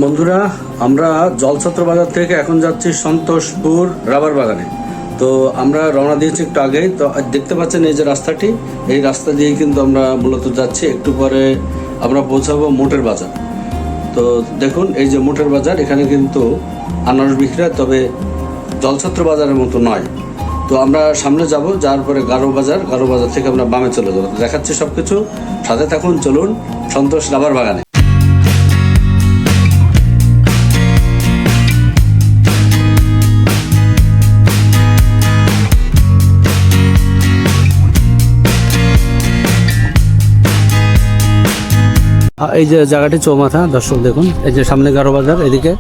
বন্ধুরা, আমরা জলছত্র বাজার থেকে এখন যাচ্ছি সন্তোষপুর রাবার বাগানে। তো আমরা রওনা দিয়েছি একটু আগেই। তো দেখতে পাচ্ছেন এই যে রাস্তাটি, এই রাস্তা দিয়েই কিন্তু আমরা মূলত যাচ্ছি। একটু পরে আমরা পৌঁছাবো মোটের বাজার। তো দেখুন এই যে মোটের বাজার, এখানে কিন্তু আনারস বিক্রি হয়, তবে জলছত্র বাজারের মতো নয়। তো আমরা সামনে যাব, যাওয়ার পরে গারো বাজার থেকে আমরা বামে চলে যাবো। দেখাচ্ছি সব কিছু, সাথে থাকুন। চলুন সন্তোষ রাবার বাগানে। এই যে জায়গাটি চৌমাথা, দর্শক দেখুন, এই যে সামনে গারো বাজার এদিকে,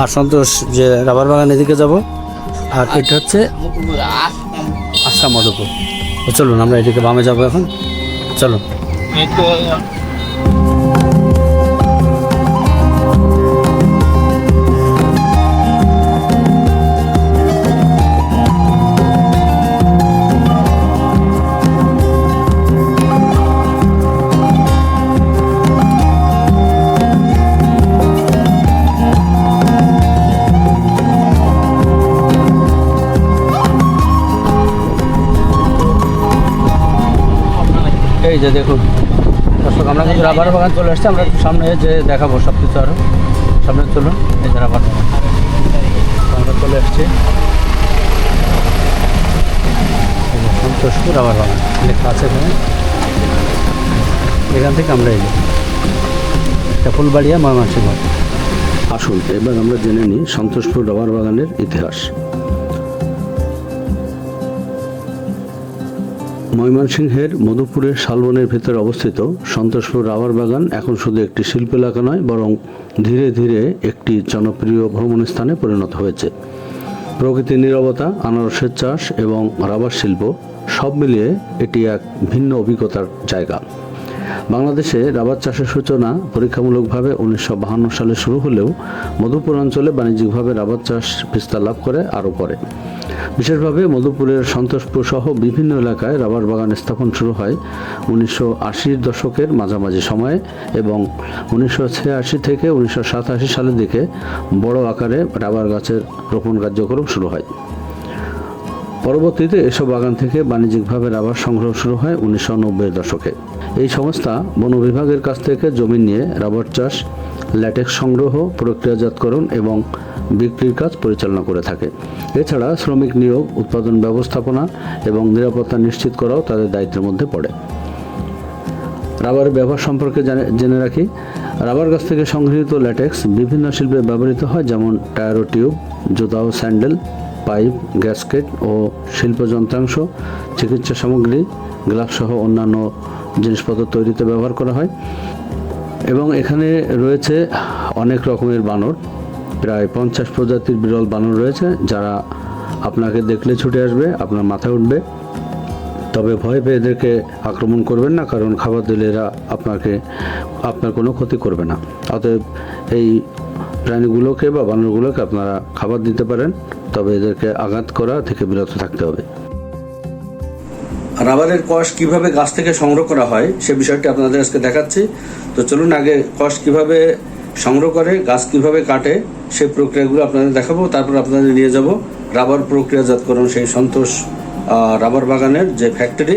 আর সন্তোষ যে রাবার বাগান এদিকে যাব, আর এটা হচ্ছে আসাম মধুপুর। তো চলুন আমরা এদিকে বামে যাবো এখন, চলুন। এই যে দেখুন দর্শক, আমরা কিন্তু রাবার বাগান চলে আসছি। আমরা একটু সামনে যে দেখাবো সব কিছু, আরও সামনে চলুন। এই যে রাবার বাগান আমরা চলে আসছি, সন্তোষপুর রাবার বাগান লেখা আছে এখানে। এখান থেকে আমরা এই যে ফুলবাড়িয়া ময়মনসিংহ। আসুন এবার আমরা জেনে নিই সন্তোষপুর রাবার বাগানের ইতিহাস। ময়মনসিংহের মধুপুরের শালবনের ভেতরে অবস্থিত সন্তোষপুর রাবার বাগান এখন শুধু একটি শিল্প এলাকা নয়, বরং ধীরে ধীরে একটি জনপ্রিয় ভ্রমণ স্থানে পরিণত হয়েছে। প্রকৃতির নীরবতা, আনারসের চাষ এবং রাবার শিল্প সব মিলিয়ে এটি এক ভিন্ন অভিজ্ঞতার জায়গা। বাংলাদেশে রাবার চাষের সূচনা পরীক্ষামূলকভাবে 1952 সালে শুরু হলেও মধুপুর অঞ্চলে বাণিজ্যিকভাবে রাবার চাষ বিস্তার লাভ করে আরও পরে। বিশেষভাবে মধুপুরের সন্তোষপুর সহ বিভিন্ন এলাকায় রাবার বাগান স্থাপন শুরু হয় 1980-র দশকের মাঝামাঝি সময়ে, এবং 1986 থেকে 1987 সালের দিকে বড় আকারে রাবার গাছের রোপণ কার্যক্রম শুরু হয়। পরবর্তীতে এসব বাগান থেকে বাণিজ্যিকভাবে রাবার সংগ্রহ শুরু হয় 1990-এর দশকে। এই সংস্থা বন বিভাগের কাছ থেকে জমি নিয়ে রাবার চাষ, ল্যাটেক্স সংগ্রহ, প্রক্রিয়াজাতকরণ এবং বিক্রির কাজ পরিচালনা করে থাকে। এছাড়া শ্রমিক নিয়োগ, উৎপাদন ব্যবস্থাপনা এবং নিরাপত্তা নিশ্চিত করাও তাদের দায়িত্বের মধ্যে পড়ে। রাবারের ব্যবহার সম্পর্কে জেনে রাখি। রাবার গাছ থেকে সংগৃহীত ল্যাটেক্স বিভিন্ন শিল্পে ব্যবহৃত হয়, যেমন টায়ার ও টিউব, জুতা ও স্যান্ডেল, পাইপ, গ্যাসকেট ও শিল্প যন্ত্রাংশ, চিকিৎসা সামগ্রী, গ্লাস সহ অন্যান্য জিনিসপত্র তৈরিতে ব্যবহার করা হয়। এবং এখানে রয়েছে অনেক রকমের বানর, প্রায় 50 প্রজাতির বিরল বানর রয়েছে, যারা আপনাকে দেখলে ছুটে আসবে, আপনার মাথায় উঠবে। তবে ভয় পেয়ে এদেরকে আক্রমণ করবেন না, কারণ খাবার দিলে এরা আপনার কোনো ক্ষতি করবে না। অতএব এই প্রাণীগুলোকে বা বানরগুলোকে আপনারা খাবার দিতে পারেন, তবে এদেরকে আঘাত করা থেকে বিরত থাকতে হবে। রাবারের কষ কিভাবে গাছ থেকে সংগ্রহ করা হয় সে বিষয়টি আপনাদের আজকে দেখাচ্ছি। তো চলুন আগে কষ কিভাবে সংগ্রহ করে, গাছ কিভাবে কাটে সেই প্রক্রিয়াগুলো আপনাদের দেখাবো। তারপর আপনাদের নিয়ে যাব রাবার প্রক্রিয়াজাতকরণ সেই সন্তোষ রাবার বাগানের যে ফ্যাক্টরি,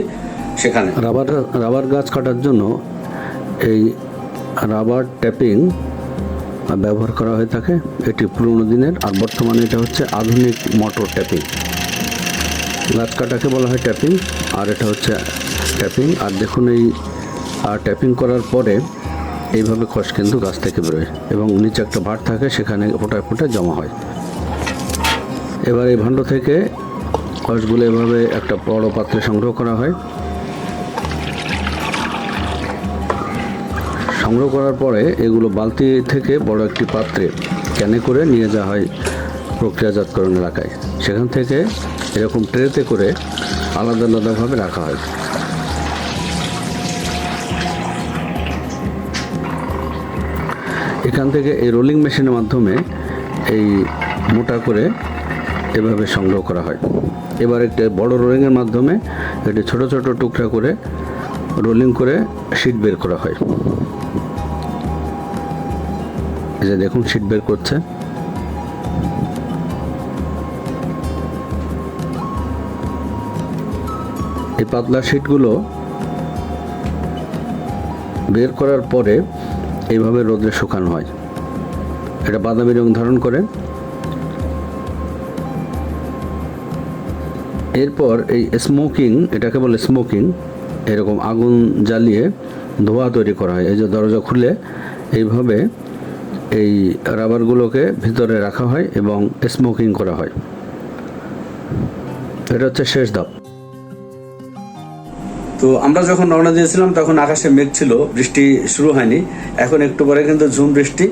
সেখানে। রাবার গাছ কাটার জন্য এই রাবার ট্যাপিং ব্যবহার করা হয়ে থাকে। এটি পুরনো দিনের, আর বর্তমানে এটা হচ্ছে আধুনিক মোটর ট্যাপিং। গাছ কাটাকে বলা হয় ট্যাপিং, আর এটা হচ্ছে ট্যাপিং। আর দেখুন এই ট্যাপিং করার পরে এইভাবে খস কিন্তু গাছ থেকে বেরোয় এবং নিচে একটা ভাঁড় থাকে, সেখানে ফোটায় ফোটায় জমা হয়। এবার এই ভাণ্ড থেকে খসগুলো এভাবে একটা বড় পাত্রে সংগ্রহ করা হয়। সংগ্রহ করার পরে এগুলো বালতি থেকে বড় একটি পাত্রে ক্যানে করে নিয়ে যাওয়া হয় প্রক্রিয়াজাতকরণ এলাকায়। সেখান থেকে এরকম ট্রেতে করে আলাদা আলাদাভাবে রাখা হয়। এখান থেকে এই রোলিং মেশিনের মাধ্যমে এই মোটা করে এভাবে সংগ্রহ করা হয়। এবার একটা বড় রোলিংয়ের মাধ্যমে এটি ছোট ছোট টুকরা করে রোলিং করে শীট বের করা হয়। এই যে দেখুন শীট বের করছে। এই পাতলা শীটগুলো বের করার পরে এইভাবে রোদে শুকানো হয়। এটা বাদামি রং ধারণ করে। এরপর এই স্মোকিং, এটাকে বলে স্মোকিং, এরকম আগুন জ্বালিয়ে ধোঁয়া তৈরি করা হয়। এই যে দরজা খুলে এইভাবে এই রাবারগুলোকে ভিতরে রাখা হয় এবং স্মোকিং করা হয়। এটা হচ্ছে শেষ ধাপ। তো আমরা যখন রওনা দিয়েছিলাম তখন আকাশে মেঘ ছিল, বৃষ্টি শুরু হয়নি। এখন একটু পরে কিন্তু ঝুম বৃষ্টি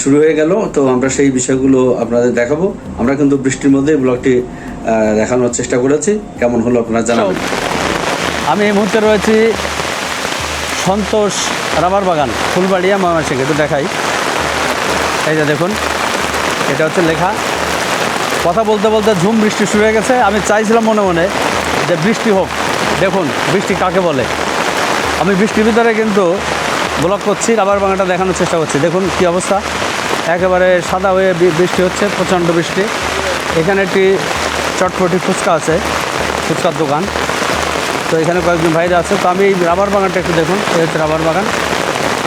শুরু হয়ে গেল। তো আমরা সেই বিষয়গুলো আপনাদের দেখাবো। আমরা কিন্তু বৃষ্টির মধ্যেই ব্লগটি দেখানোর চেষ্টা করেছি। কেমন হলো আপনারা জানাবেন। আমি এই মুহূর্তে রয়েছি সন্তোষ রাবার বাগান, ফুলবাড়িয়া, ময়মনসিংহ। একটু দেখাই। এই যে দেখুন, এটা হচ্ছে লেখা। কথা বলতে বলতে ঝুম বৃষ্টি শুরু হয়ে গেছে। আমি চাইছিলাম মনে মনে যে বৃষ্টি হোক। দেখুন বৃষ্টি কাকে বলে। আমি বৃষ্টির ভিতরে কিন্তু ব্লগ করছি, রাবার বাগানটা দেখানোর চেষ্টা করছি। দেখুন কী অবস্থা, একেবারে সাদা হয়ে বৃষ্টি হচ্ছে, প্রচণ্ড বৃষ্টি। এখানে একটি চটপটি ফুচকা আছে, ফুচকার দোকান। তো এখানে কয়েকজন ভাইরা আছে। তো আমি এই রাবার বাগানটা একটু দেখুন, এই হচ্ছে রাবার বাগান।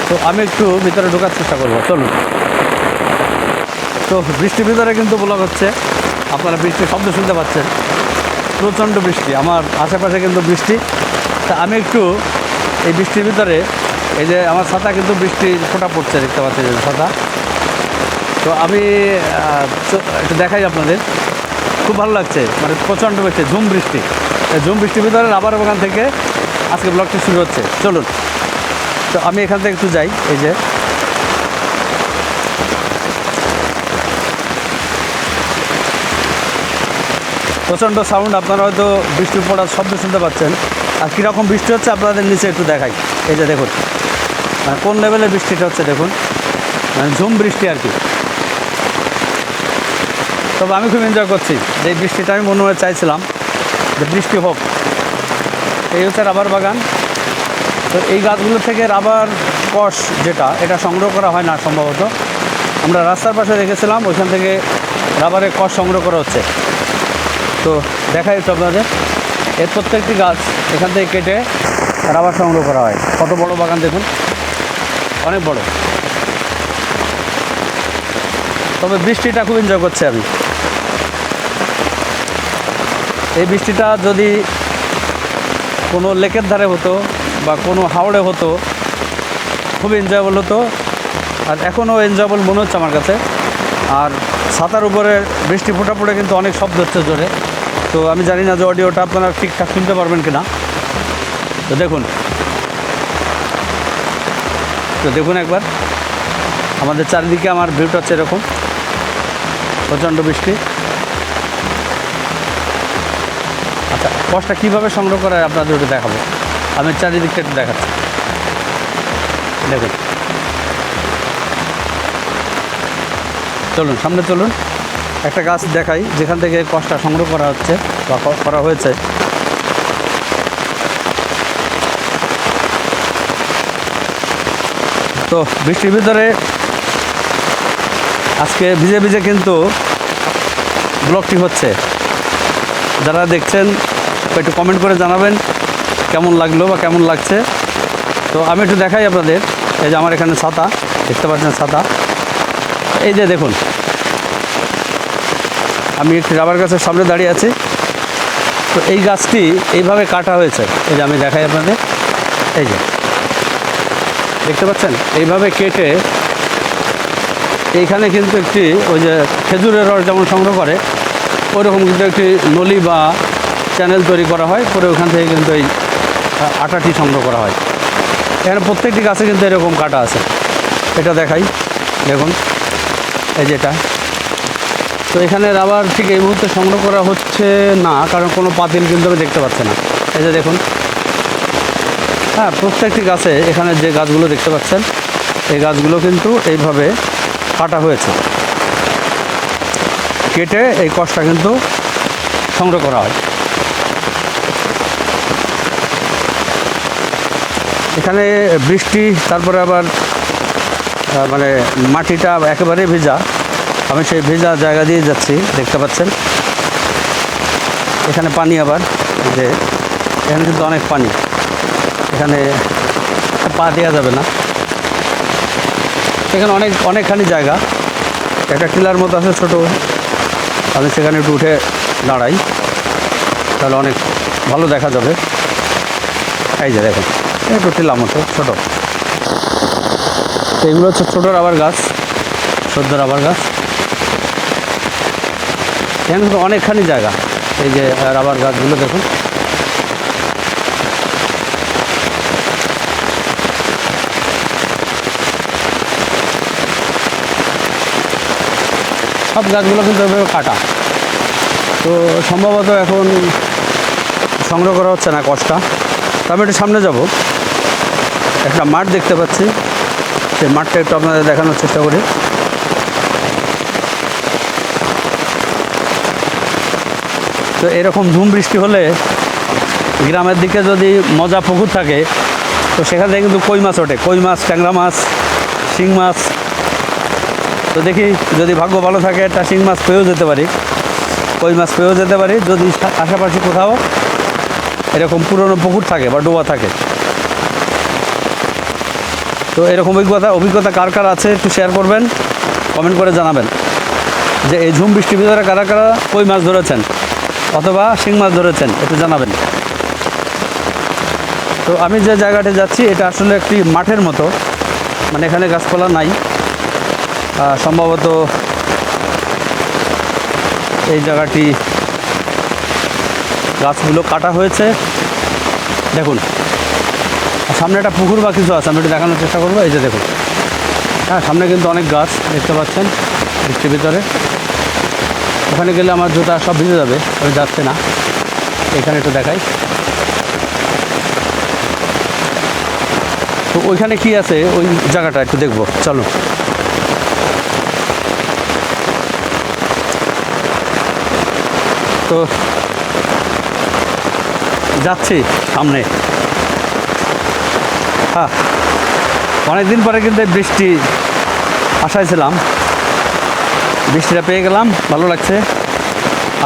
তো আমি একটু ভিতরে ঢোকার চেষ্টা করবো, চলুন। তো বৃষ্টির ভিতরে কিন্তু ব্লগ হচ্ছে, আপনারা বৃষ্টির শব্দ শুনতে পাচ্ছেন। প্রচণ্ড বৃষ্টি, আমার আশেপাশে কিন্তু বৃষ্টি। তা আমি একটু এই বৃষ্টির ভিতরে, এই যে আমার ছাতা কিন্তু বৃষ্টির ফোঁটা পড়ছে, দেখতে পাচ্ছি যে ছাতা। তো আমি একটু দেখাই আপনাদের, খুব ভালো লাগছে। মানে প্রচণ্ড বৃষ্টি, ঝুম বৃষ্টি। ঝুম বৃষ্টির ভিতরে রাবার বাগান থেকে আজকে ব্লগটি শুরু হচ্ছে, চলুন। তো আমি এখান থেকে একটু যাই। এই যে প্রচণ্ড সাউন্ড, আপনারা হয়তো বৃষ্টি পড়ার শব্দ শুনতে পাচ্ছেন। আর কীরকম বৃষ্টি হচ্ছে আপনাদের নিচে একটু দেখাই। এই যে দেখুন কোন লেভেলের বৃষ্টিটা হচ্ছে, দেখুন মানে ঝুম বৃষ্টি আর কি। তবে আমি খুব এনজয় করছি যে এই বৃষ্টিটা। আমি মনে মনে চাইছিলাম যে বৃষ্টি হোক। এই হচ্ছে রাবার বাগান। তো এই গাছগুলো থেকে রাবার কষ যেটা, এটা সংগ্রহ করা হয় না সম্ভবত। আমরা রাস্তার পাশে রেখেছিলাম, ওইখান থেকে রাবারের কষ সংগ্রহ করা হচ্ছে। তো দেখাই একটু আপনাদের। এর প্রত্যেকটি গাছ এখান থেকে কেটে রাবার সংগ্রহ করা হয়। কত বড় বাগান দেখুন, অনেক বড়। তবে বৃষ্টিটা খুব এনজয় করছি আমি। এই বৃষ্টিটা যদি কোনো লেকের ধারে হতো বা কোনো হাওড়ে হতো, খুব এনজয়েবল হতো। আর এখনও এনজয়েবল মনে হচ্ছে আমার কাছে। আর ছাতার উপরে বৃষ্টি ফোঁটা পড়ে কিন্তু অনেক শব্দ হচ্ছে জোরে। তো আমি জানি না যে অডিওটা আপনারা ঠিকঠাক শুনতে পারবেন কি না। তো দেখুন, একবার আমাদের চারিদিকে আমার ভিউটা হচ্ছে এরকম, প্রচণ্ড বৃষ্টি। আচ্ছা, কষটা কীভাবে সংগ্রহ করা হয় আপনাদের একটু দেখাবো। আমি চারিদিকটা একটু দেখাচ্ছি, দেখুন। চলুন সামনে চলুন, একটা গাছ দেখাই যেখান থেকে কষটা সংগ্রহ করা হচ্ছে বা করা হয়েছে। তো বৃষ্টির ভিতরে আজকে ভিজে ভিজে কিন্তু ব্লগটি হচ্ছে। যারা দেখছেন একটু কমেন্ট করে জানাবেন কেমন লাগলো বা কেমন লাগছে। তো আমি একটু দেখাই আপনাদের। এই যে আমার এখানে ছাতা, দেখতে পাচ্ছেন ছাতা। এই যে দেখুন, আমি একটি রাবার গাছের সামনে দাঁড়িয়ে আছি। তো এই গাছটি এইভাবে কাটা হয়েছে। এই যে আমি দেখাই আপনাদের, এই যে দেখতে পাচ্ছেন, এইভাবে কেটে এইখানে কিন্তু একটি ওই যে খেজুরের রস যেমন সংগ্রহ করে ওইরকম কিন্তু একটি নলি বা চ্যানেল তৈরি করা হয়, পরে ওখান থেকে কিন্তু এই আটাটি সংগ্রহ করা হয়। এখানে প্রত্যেকটি গাছে কিন্তু এরকম কাটা আছে। এটা দেখাই, দেখুন এই যেটা। তো এখানে রাবার ঠিক এই মুহূর্তে সংগ্রহ করা হচ্ছে না, কারণ কোনো পাতিল কিন্তু আমি দেখতে পাচ্ছি না। এই যে দেখুন, হ্যাঁ, প্রত্যেকটি গাছে এখানে যে গাছগুলো দেখতে পাচ্ছেন এই গাছগুলো কিন্তু এইভাবে কাটা হয়েছে, কেটে এই কষটা কিন্তু সংগ্রহ করা হয়। এখানে বৃষ্টি, তারপরে আবার মানে মাটিটা একেবারে ভেজা। আমি সেই ভেজা জায়গা দিয়ে যাচ্ছি, দেখতে পাচ্ছেন এখানে পানি। আবার যে এখানে কিন্তু অনেক পানি, এখানে পা দেওয়া যাবে না। এখানে অনেকখানি জায়গা, একটা টিলার মতো আছে ছোটো, আমি সেখানে একটু উঠে দাঁড়াই, তাহলে অনেক ভালো দেখা যাবে। এই যে দেখুন, একটু টিলার মতো ছোটো। এগুলো হচ্ছে ছোটো রাবার গাছ, সদ্য রাবার গাছ। এখানে কিন্তু অনেকখানি জায়গা। এই যে রাবার গাছগুলো দেখুন, সব গাছগুলো কিন্তু এভাবে কাটা। তো সম্ভবত এখন সংগ্রহ করা হচ্ছে না কষ্টা। তো আমি একটু সামনে যাব, একটা মাঠ দেখতে পাচ্ছি, সেই মাঠটা একটু আপনাদের দেখানোর চেষ্টা করি। তো এরকম ঝুম বৃষ্টি হলে গ্রামের দিকে যদি মজা পুকুর থাকে, তো সেখান থেকে কিন্তু কই মাছ ওঠে, কই মাছ, ট্যাংরা মাছ, শিং মাছ। তো দেখি যদি ভাগ্য ভালো থাকে একটা শিং মাছ পেয়েও যেতে পারি, কই মাছ পেয়েও যেতে পারি, যদি আশেপাশে কোথাও এরকম পুরনো পুকুর থাকে বা ডোবা থাকে। তো এরকম অভিজ্ঞতা কার কার আছে একটু শেয়ার করবেন, কমেন্ট করে জানাবেন যে এই ঝুম বৃষ্টির ভিতরে কারা কারা কই মাছ ধরেছেন অথবা শিং মাছ ধরেছেন, একটু জানাবেন। তো আমি যে জায়গাটা যাচ্ছি এটা আসলে একটি মাঠের মতো, মানে এখানে গাছপালা নাই। সম্ভবত এই জায়গাটি গাছগুলো কাটা হয়েছে। দেখুন সামনে একটা পুকুর বা কিছু আছে, আমি একটু দেখানোর চেষ্টা করবো। এই যে দেখুন, হ্যাঁ সামনে কিন্তু অনেক গাছ দেখতে পাচ্ছেন বৃষ্টির ভিতরে। ওখানে গেলে আমার জুতা সব ভিজে যাবে, আমি যাচ্ছে না। এখানে একটু দেখাই, তো ওইখানে কি আছে ওই জায়গাটা একটু দেখবো, চলো। তো যাচ্ছি সামনে। হ্যাঁ, অনেকদিন পরে কিন্তু বৃষ্টি আশায় ছিলাম, বৃষ্টিটা পেয়ে গেলাম, ভালো লাগছে।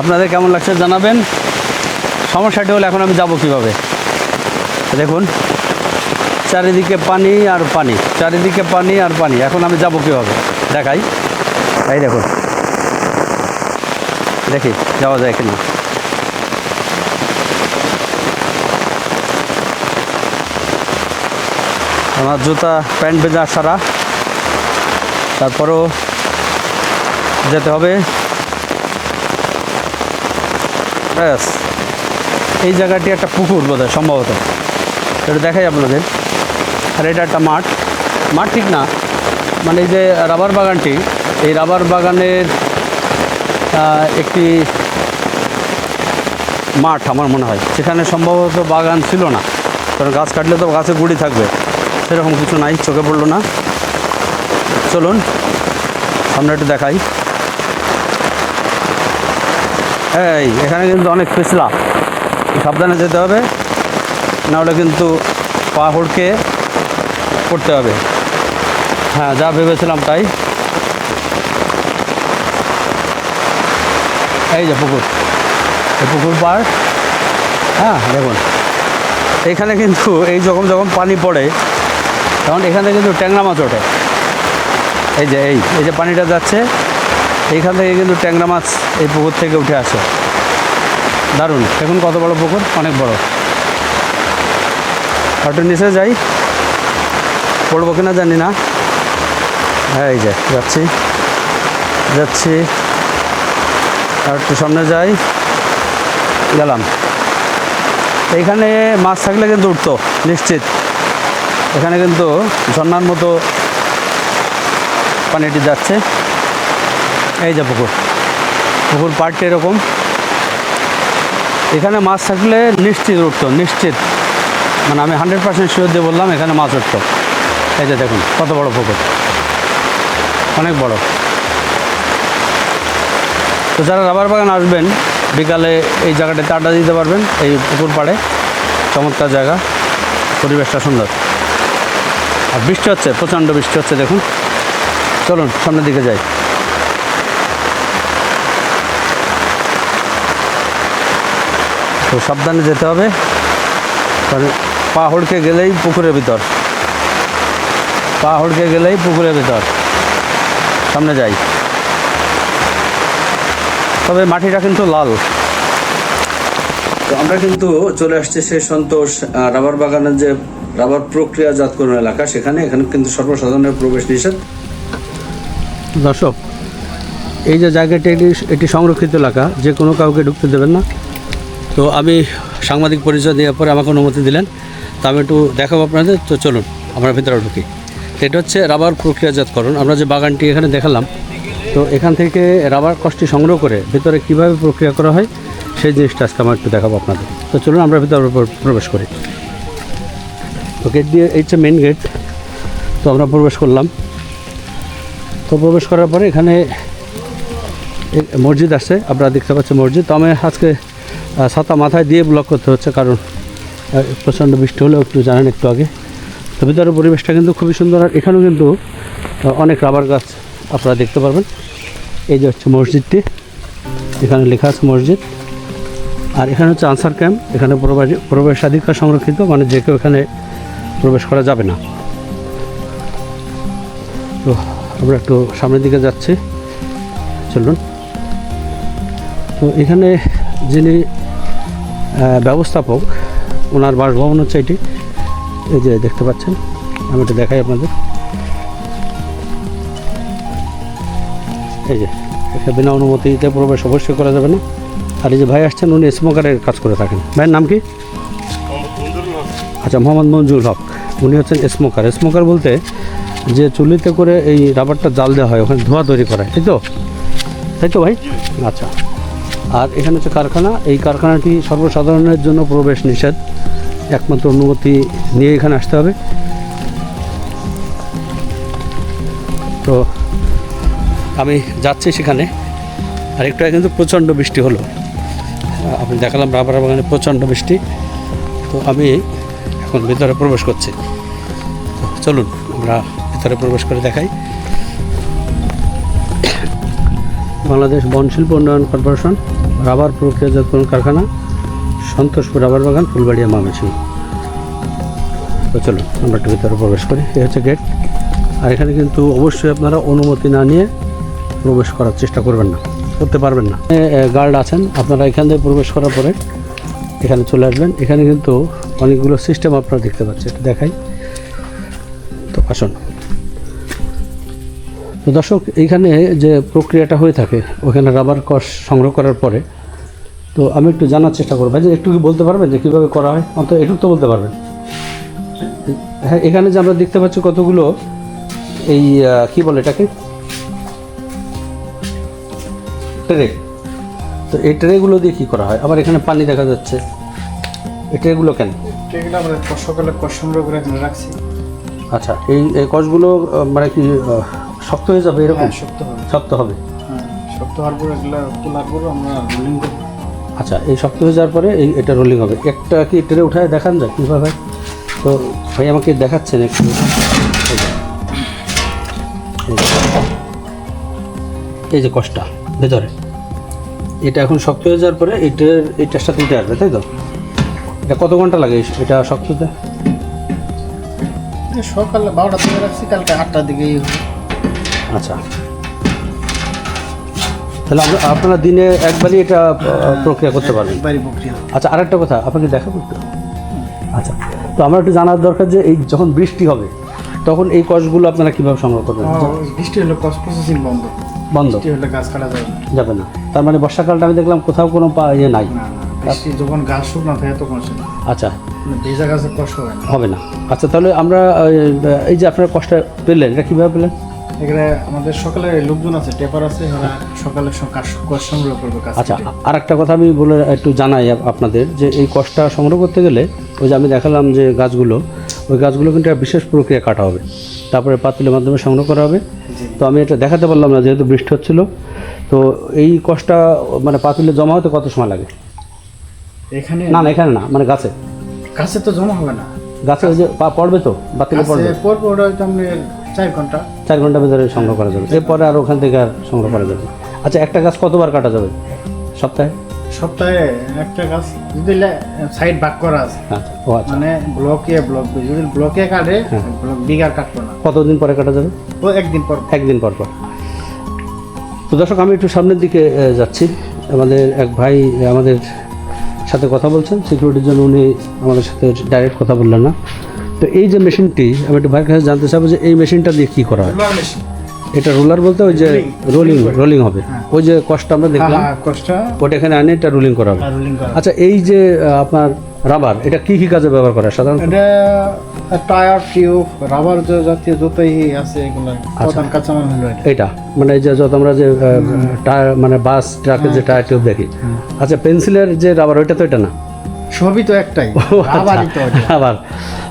আপনাদের কেমন লাগছে জানাবেন। সমস্যাটি হলো এখন আমি যাব কীভাবে। দেখুন চারিদিকে পানি আর পানি, চারিদিকে পানি আর পানি, এখন আমি যাব কীভাবে দেখাই। এই দেখুন, দেখি যাওয়া যায় কিনা। আমার জুতা প্যান্ট ভেজা সারা, তারপরেও যেতে হবে। ব্যাস, এই জায়গাটি একটা পুকুর বোধহয় সম্ভবত, এটা দেখাই আপনাদের। আর এটা একটা মাঠ, মাঠ ঠিক না, মানে এই যে রাবার বাগানটি, এই রাবার বাগানের একটি মাঠ আমার মনে হয়। সেখানে সম্ভবত বাগান ছিল না, কারণ গাছ কাটলে তো গাছের গুঁড়ি থাকবে, সেরকম কিছু নাই, চোখে পড়লো না। চলুন সামনে একটু দেখাই। এই এখানে কিন্তু অনেক পিছলা, সাবধানে যেতে হবে, নাহলে কিন্তু পা হুড়কে পড়তে হবে। হ্যাঁ, যা ভেবেছিলাম তাই। এই যে পুকুর, এই পুকুর পাড়। হ্যাঁ দেখুন, এখানে কিন্তু এই যখন পানি পড়ে তখন এখানে কিন্তু ট্যাংরা মাছ ওঠে। এই যে এই যে পানিটা যাচ্ছে, এইখান থেকে কিন্তু ট্যাংরা মাছ এই পুকুর থেকে উঠে আসে। দারুণ, দেখুন কত বড় পুকুর, অনেক বড়। একটু নিচে যাই, পড়বো কিনা জানি না। হ্যাঁ এই যে যাচ্ছি যাচ্ছি, আর একটু সামনে যাই, গেলাম। এইখানে মাছ থাকলে কিন্তু উঠতো নিশ্চিত। এখানে কিন্তু ঝর্ণার মতো পানিটি যাচ্ছে। এই যে পুকুর পাড়টি এরকম, এখানে মাছ থাকলে নিশ্চিত উঠতো, নিশ্চিত, মানে আমি 100% শিওর দিয়ে বললাম এখানে মাছ উঠতো। এই যে দেখুন কত বড় পুকুর, অনেক বড়। তো যারা রাবার বাগান আসবেন বিকালে এই জায়গাটাতে আড্ডা দিতে পারবেন, এই পুকুর পাড়ে। চমৎকার জায়গা, পরিবেশটা সুন্দর। আর বৃষ্টি হচ্ছে, প্রচণ্ড বৃষ্টি হচ্ছে দেখুন। চলুন সামনের দিকে যাই। তো সাবধানে যেতে হবে, কারণ পা হড়কে গেলেই পুকুরের ভিতর, পা হড়কে গেলেই পুকুরের ভিতর। সামনে যাই। তবে মাটিটা কিন্তু লাল। তো আমরা কিন্তু চলে আসছি সেই সন্তোষ রাবার বাগানের যে রাবার প্রক্রিয়াজাতকরণ এলাকা, এখানে কিন্তু সর্বসাধারণের প্রবেশ নিষেধ। দর্শক, এই যে জায়গাটি এটি সংরক্ষিত এলাকা, যে কোনো কাউকে ঢুকতে দেবেন না। তো আমি সাংবাদিক পরিচয় দেওয়ার পরে আমাকে অনুমতি দিলেন, তো আমি একটু দেখাবো আপনাদের। তো চলুন আমরা ভিতরে ঢুকি। এটা হচ্ছে রাবার প্রক্রিয়াজাতকরণ। আমরা যে বাগানটি এখানে দেখালাম, তো এখান থেকে রাবার কষ্টি সংগ্রহ করে ভিতরে কীভাবে প্রক্রিয়া করা হয় সেই জিনিসটা আজকে আমরা একটু দেখাবো আপনাদের। তো চলুন আমরা ভিতরে প্রবেশ করি। তো গেট দিয়ে এই হচ্ছে মেন গেট। তো আমরা প্রবেশ করলাম। তো প্রবেশ করার পরে এখানে মসজিদ আছে, আপনারা দেখতে পাচ্ছেন মসজিদ। তো আমি আজকে ছাতা মাথায় দিয়ে ব্লক করতে হচ্ছে, কারণ প্রচণ্ড বৃষ্টি হলেও একটু জানেন একটু আগে। তো ভিতরের পরিবেশটা কিন্তু খুবই সুন্দর। আর এখানেও কিন্তু অনেক রাবার গাছ আপনারা দেখতে পারবেন। এই যে হচ্ছে মসজিদটি, এখানে লেখা আছে মসজিদ। আর এখানে হচ্ছে আনসার ক্যাম্প। এখানে প্রবেশাধিকার সংরক্ষিত, মানে যে কেউ এখানে প্রবেশ করা যাবে না। তো আমরা একটু সামনের দিকে যাচ্ছি, চলুন। তো এখানে যিনি ব্যবস্থাপক, ওনার বাসভবন হচ্ছে এটি। এই যে দেখতে পাচ্ছেন, আমি একটু দেখাই আপনাদের। এই যে এখানে বিনা অনুমতিতে প্রবেশ অবশ্যই করা যাবে না। আর এই যে ভাই আসছেন, উনি স্মোকারের কাজ করে থাকেন। ভাইয়ের নাম কি? আচ্ছা, মোহাম্মদ মঞ্জুর হক। উনি হচ্ছেন স্মোকার। স্মোকার বলতে যে চুলিতে করে এই রাবারটা জাল দেওয়া হয়, ওখানে ধোঁয়া তৈরি করা হয়, তাই তো ভাই? আচ্ছা। আর এখানে হচ্ছে কারখানা। এই কারখানাটি সর্বসাধারণের জন্য প্রবেশ নিষেধ, একমাত্র অনুমতি নিয়ে এখানে আসতে হবে। তো আমি যাচ্ছি সেখানে। আর একটু আগে কিন্তু প্রচণ্ড বৃষ্টি হলো, আপনি দেখালাম রাবার বাগানে প্রচণ্ড বৃষ্টি। তো আমি এখন ভিতরে প্রবেশ করছি। তো চলুন আমরা ভিতরে প্রবেশ করে দেখাই। বাংলাদেশ বন শিল্প উন্নয়ন কর্পোরেশন রাবার প্রক্রিয়াজাতকরণ কারখানা, সন্তোষপুর রাবার বাগান, ফুলবাড়িয়া, ময়মনসিংহ। তো চলুন আমরা একটু ভিতরে প্রবেশ করি। এই হচ্ছে গেট। আর এখানে কিন্তু অবশ্যই আপনারা অনুমতি না নিয়ে প্রবেশ করার চেষ্টা করবেন না, করতে পারবেন না। গার্ড আছেন, আপনারা এখান থেকে প্রবেশ করার পরে এখানে চলে আসবেন। এখানে কিন্তু অনেকগুলো সিস্টেম আপনারা দেখতে পাচ্ছেন, একটু দেখাই। তো আসুন। তো দর্শক, এইখানে যে প্রক্রিয়াটা হয়ে থাকে, ওখানে রাবার কষ সংগ্রহ করার পরে, তো আমি একটু জানার চেষ্টা করবো যে একটু কি বলতে পারবেন যে কীভাবে করা হয়? অন্তত এটুকু তো বলতে পারবেন। হ্যাঁ, এখানে যে আমরা দেখতে পাচ্ছি কতগুলো এই কি বলে এটাকে, ট্রে। তো এই ট্রেগুলো দিয়ে কী করা হয়? আবার এখানে পানি দেখা যাচ্ছে, এই ট্রেগুলো কেন? ট্রেগুলো আমরা সকালে কষ সংগ্রহ করে এখানে রাখছি। আচ্ছা, এই কষগুলো মানে কি শক্ত হয়ে যাবে এরকম? হ্যাঁ, শক্ত হবে। শক্ত হবে। হ্যাঁ, শক্ত হওয়ার পরে এগুলো তোলার পরে আমরা রোলিং করবো। আচ্ছা, এই শক্ত হয়ে যাওয়ার পরে এটা রোলিং হবে। একটা কি ট্রে উঠায় দেখান যায় কীভাবে? তো ভাই আমাকে দেখাচ্ছেন একটু। এই যে কষটা ভেতরে, এটা এখন শক্ত হয়ে যাওয়ার পরে এইটার সাথে উঠে আসবে, তাই তো? এটা কত ঘন্টা লাগে এটা শক্ততে? সকালে 12টা থেকে রাখছি, কালকে 8টার দিকেই হবে। আচ্ছা, তাহলে আপনারা দিনে একবারই এটা প্রক্রিয়া করতে পারবেন? বাড়ি প্রক্রিয়া। আচ্ছা, আরেকটা কথা আপনাকে দেখাবো একটু। আচ্ছা, তো আমার একটু জানার দরকার যে এই যখন বৃষ্টি হবে তখন এই কষগুলো আপনারা কীভাবে সংগ্রহ করবেন? বৃষ্টি হলে কষ প্রসেসিং বন্ধ। বন্ধ বৃষ্টি হলে গাছ কাটা যাবে না। যাবে না? তার মানে বর্ষাকালটা আমি দেখলাম কোথাও কোনো ইয়ে নাই। না, বৃষ্টি যখন গাছ শুকনো থাকে তখন আসলে আচ্ছা, ভেজা গাছে কষ্ট হয় না। হবে না। আচ্ছা, তাহলে আমরা এই যে আপনারা কষ্ট পেলেন, এটা কীভাবে পেলেন? এখানে আমাদের সকালে লোকজন আছে, টেপার আছে, ওরা সকালে কষ সংগ্রহ করবে গাছ। আচ্ছা, আর একটা কথা আমি বলে একটু জানাই আপনাদের যে এই কষটা সংগ্রহ করতে গেলে ওই যে আমি দেখালাম যে গাছগুলো, ওই গাছগুলো কিন্তু একটা বিশেষ প্রক্রিয়া কাটা হবে, তারপরে পাতিলের মাধ্যমে সংগ্রহ করা হবে। তো আমি এটা দেখাতে পারলাম না যেহেতু বৃষ্টি হচ্ছিল। তো এই কষটা মানে পাতিলে জমা হতে কত সময় লাগে? এখানে না, এখানে না, মানে গাছে। গাছে তো জমা হবে না, গাছে ওই যে পড়বে তো, পাতিলে পড়বে। পরপর ওটা হয়তো আপনার 4 ঘন্টা। 4 ঘন্টার ভিতরে সংগ্রহ করা যাবে, এরপরে আর ওখান থেকে আর সংগ্রহ করা যাবে। আচ্ছা, একটা গাছ কতবার কাটা যাবে সপ্তাহে? সপ্তাহে একটা গাছ যদি সাইড ভাগ করা আছে, আচ্ছা, ও আচ্ছা। মানে ব্লক বি, যদি ব্লকে কাটে ব্লক বিঘা কাটবো না, কতদিন পরে কাটা যাবে? ও একদিন পর। একদিন পর পর। তো দর্শক, আমি একটু সামনের দিকে যাচ্ছি। আমাদের এক ভাই আমাদের সাথে কথা বলছেন সিকিউরিটির জন্য, উনি আমাদের সাথে ডাইরেক্ট কথা বললেন না। তো এই যে মেশিনটি, আমি একটু ভাইয়ের কাছে জানতে চাবো যে এই মেশিনটা দিয়ে কী করা হয়? Roller machine. এটা রোলার বলতে ওই যে রোলিং হবে, ওই যে কষ্ট আমরা দেখলাম কষ্ট ওটা এখানে আনে, এটা রোলিং করা হবে। রোলিং করা। আচ্ছা, এই যে আপনার রাবার, এটা কি কি কাজে ব্যবহার করা হয় সাধারণত? এটা টায়ার, টিউব, রাবার জাতীয় যতই আছে এগুলো প্রধান কাঁচামাল হলো এটা। এটা মানে এই যে যত আমরা যে টায়ার, মানে বাস ট্রাকের যে টায়ার টিউব দেখি। আচ্ছা, পেন্সিলের যে রাবার, ওইটা তো এটা না? সবই তো একটাই, রাবারই তো ওটা। আবার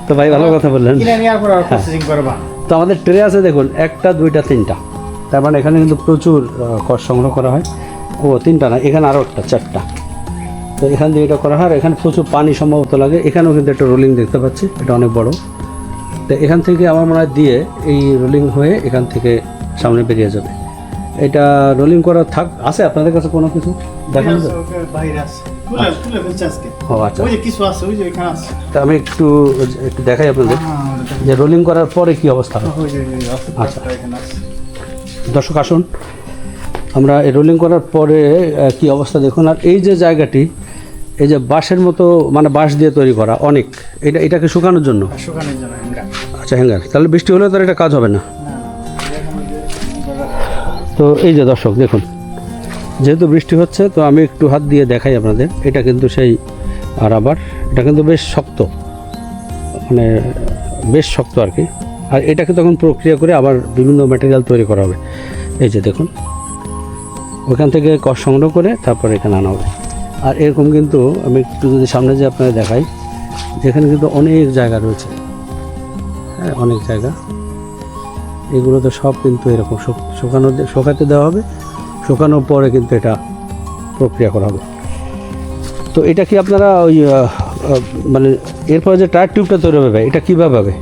তো ভাই ভালো কথা বললেন। কিনে নেওয়ার পর আর প্রসেসিং করবা। তো আমাদের ট্রে আছে দেখুন, 1টা 2টা 3টা, তার মানে এখানে কিন্তু প্রচুর কষ সংগ্রহ করা হয়। ও 3টা না, এখানে আরও একটা 4টা। তো এখান দিয়ে এটা করা হয়, এখানে প্রচুর পানি সম্ভবত লাগে। এখানেও কিন্তু একটা রোলিং দেখতে পাচ্ছি, এটা অনেক বড়। তো এখান থেকে আমার মনে হয় দিয়ে এই রোলিং হয়ে এখান থেকে সামনে বেরিয়ে যাবে। এটা রোলিং করা আছে আপনাদের কাছে কোনো কিছু দেখান তো? বাইরে আছে, তুলে ফেলছে আজকে। ও আচ্ছা, ওই যে কিছু আছে, ওই যে এখানে আছে। তা আমি একটু দেখাই আপনাদের যে রোলিং করার পরে কি অবস্থা হয়। ওই যে আছে, আচ্ছা। এখানে আছে। দর্শক আসুন, আমরা এই রোলিং করার পরে কি অবস্থা দেখুন। আর এই যে জায়গাটি, এই যে বাঁশের মতো, মানে বাঁশ দিয়ে তৈরি করা অনেক, এটাকে শুকানোর জন্য। শুকানোর জন্য হ্যাঙ্গার। আচ্ছা, হ্যাঙ্গার। তাহলে বৃষ্টি হলে তো এটা কাজ হবে না। তো এই যে দর্শক দেখুন, যেহেতু বৃষ্টি হচ্ছে, তো আমি একটু হাত দিয়ে দেখাই আপনাদের। এটা কিন্তু সেই রাবার, এটা কিন্তু বেশ শক্ত, মানে বেশ শক্ত আর কি। আর এটাকে তখন প্রক্রিয়া করে আবার বিভিন্ন ম্যাটেরিয়াল তৈরি করা হবে। এই যে দেখুন, ওখান থেকে কষ সংগ্রহ করে তারপর এখানে আনা হবে। আর এরকম কিন্তু আমি একটু যদি সামনে যে আপনাদের দেখাই, যেখানে কিন্তু অনেক জায়গা রয়েছে, হ্যাঁ অনেক জায়গা। এগুলো তো সব কিন্তু এরকম শুকাতে দেওয়া হবে, শুকানোর পরে কিন্তু এটা প্রক্রিয়া করা হবে। তো এটা কি আপনারা ওই মানে এরপরে যে টায়ার টিউবটা তৈরি হবে, এটা কীভাবে হবে?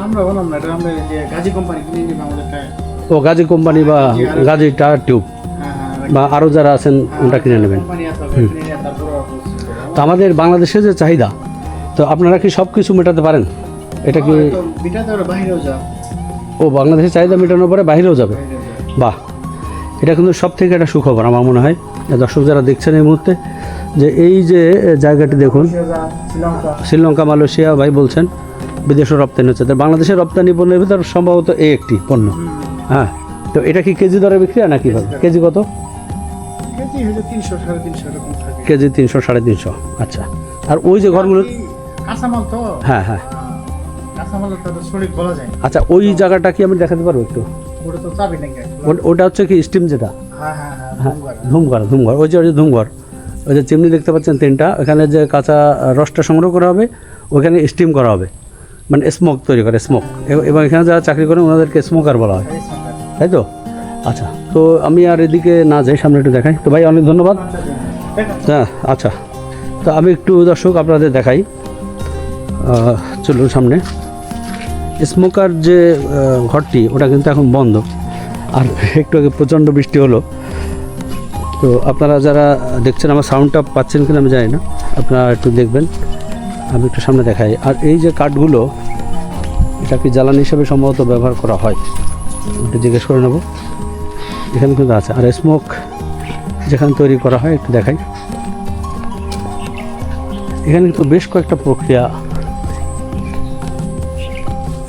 আমরা বললাম না, এটা আমরা যে গাজী কোম্পানি কিনে নিবে আমাদের টায়ার। ও গাজী কোম্পানি বা গাজী টায়ার টিউব বা আরও যারা আছেন ওটা কিনে নেবেন। তো আমাদের বাংলাদেশে যে চাহিদা, তো আপনারা কি সব কিছু মেটাতে পারেন? এটা কি বাইরেও যাও? ও বাংলাদেশের চাহিদা মেটানোর পরে বাইরেও যাবে? বাহ, এটা কিন্তু সব থেকে একটা সুখবর আমার মনে হয়। দর্শক যারা দেখছেন এই মুহূর্তে, যে এই যে জায়গাটি দেখুন, শ্রীলঙ্কা, মালয়েশিয়া ভাই বলছেন বিদেশে রপ্তানি হচ্ছে। তো বাংলাদেশের রপ্তানি পণ্যের ভিতর সম্ভবত এই একটি পণ্য। হ্যাঁ, তো এটা কি কেজি দরে বিক্রি হয় না কীভাবে? কেজি কত? কেজি 300 350। আচ্ছা, আর ওই যে ঘরগুলো কাঁচামাল তো, হ্যাঁ হ্যাঁ, কাঁচামাল তো সঠিক বলা যায়। আচ্ছা, ওই জায়গাটা কি আমি দেখাতে পারবো একটু? ওটা তো চাবি নাকি? ওটা হচ্ছে কি স্টিম যেটা? হ্যাঁ হ্যাঁ হ্যাঁ, ধুমঘর। ওই যে ধুমঘর, ওই যে চিমনি দেখতে পাচ্ছেন 3টা, ওখানে যে কাঁচা রসটা সংগ্রহ করা হবে, ওখানে স্টিম করা হবে, মানে স্মোক তৈরি করে, স্মোক। এবং এখানে যারা চাকরি করেন ওনাদেরকে স্মোকার বলা হয়, তাই তো? আচ্ছা, তো আমি আর এদিকে না যাই, সামনে একটু দেখাই। তো ভাই অনেক ধন্যবাদ। হ্যাঁ আচ্ছা, তো আমি একটু দর্শক আপনাদের দেখাই, চলুন সামনে। স্মোকার যে ঘরটি, ওটা কিন্তু এখন বন্ধ। আর একটু আগে প্রচণ্ড বৃষ্টি হলো। তো আপনারা যারা দেখছেন, আমার সাউন্ডটা পাচ্ছেন কিনা আমি জানি না, আপনারা একটু দেখবেন। আমি একটু সামনে দেখাই। আর এই যে কাঠগুলো, এটা কি জ্বালানি হিসেবে সম্ভবত ব্যবহার করা হয়, একটু জিজ্ঞেস করে নেব। এখানে কিন্তু আছে। আর স্মোক যেখানে তৈরি করা হয় একটু দেখাই। এখানে কিন্তু বেশ কয়েকটা প্রক্রিয়া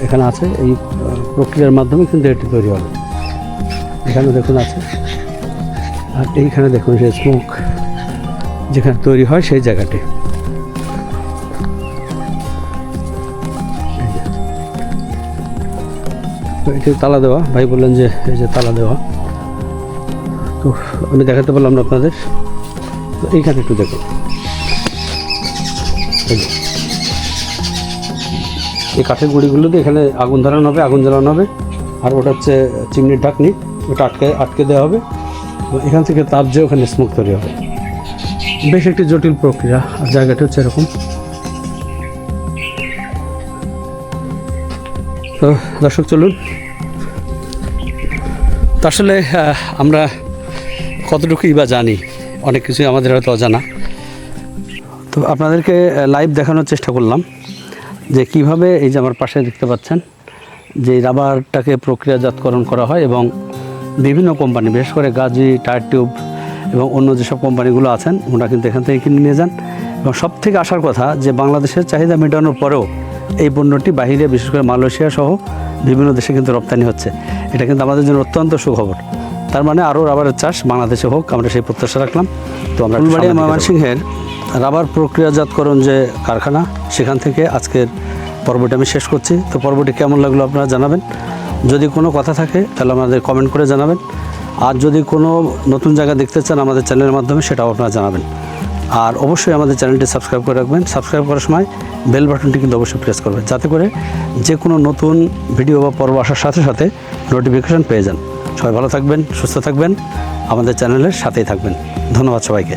এখানে আছে। এই প্রক্রিয়ার মাধ্যমে কিন্তু এটি তৈরি হবে। এখানে দেখুন আছে। আর এইখানে দেখুন সেই স্মোক যেখানে তৈরি হয় সেই জায়গাটি। তো এটি তালা দেওয়া, ভাই বললেন যে এই যে তালা দেওয়া। তো আমি দেখাতে পারলাম না আপনাদের। তো এইখানে একটু দেখুন, এই কাঠের গুঁড়িগুলো দিয়ে এখানে আগুন ধরানো হবে, আগুন জ্বালানো হবে। আর ওটা হচ্ছে চিমনির ঢাকনি, ওটা আটকে দেওয়া হবে। এখান থেকে তাপ যে ওখানে স্মোক তৈরি হবে। বেশ একটি জটিল প্রক্রিয়া। আর জায়গাটা হচ্ছে এরকম। তো দর্শক চলুন, তো আসলে আমরা কতটুকুই বা জানি, অনেক কিছুই আমাদের হয়তো অজানা। তো আপনাদেরকে লাইভ দেখানোর চেষ্টা করলাম যে কিভাবে এই যে আমার পাশে দেখতে পাচ্ছেন যে এই রাবারটাকে প্রক্রিয়াজাতকরণ করা হয় এবং বিভিন্ন কোম্পানি, বিশেষ করে গাজী, টায়ার টিউব এবং অন্য যেসব কোম্পানিগুলো আছেন ওরা কিন্তু এখান থেকে কিনে নিয়ে যান। এবং সব থেকে আসার কথা যে বাংলাদেশের চাহিদা মেটানোর পরেও এই পণ্যটি বাহিরে, বিশেষ করে মালয়েশিয়া সহ বিভিন্ন দেশে কিন্তু রপ্তানি হচ্ছে। এটা কিন্তু আমাদের জন্য অত্যন্ত সুখবর। তার মানে আরও রাবারের চাষ বাংলাদেশে হোক, আমরা সেই প্রত্যাশা রাখলাম। তো আমরা ফুলবাড়িয়া ময়মনসিংহের রাবার প্রক্রিয়াজাতকরণ যে কারখানা, সেখান থেকে আজকের পর্বটি আমি শেষ করছি। তো পর্বটি কেমন লাগলো আপনারা জানাবেন। যদি কোনো কথা থাকে তাহলে আমাদের কমেন্ট করে জানাবেন। আর যদি কোনো নতুন জায়গা দেখতে চান আমাদের চ্যানেলের মাধ্যমে, সেটাও আপনারা জানাবেন। আর অবশ্যই আমাদের চ্যানেলটি সাবস্ক্রাইব করে রাখবেন। সাবস্ক্রাইব করার সময় বেল বাটনটি কিন্তু অবশ্যই প্রেস করবেন, যাতে করে যে কোনো নতুন ভিডিও বা পর্ব আসার সাথে সাথে নোটিফিকেশন পেয়ে যান। সবাই ভালো থাকবেন, সুস্থ থাকবেন, আমাদের চ্যানেলের সাথেই থাকবেন। ধন্যবাদ সবাইকে।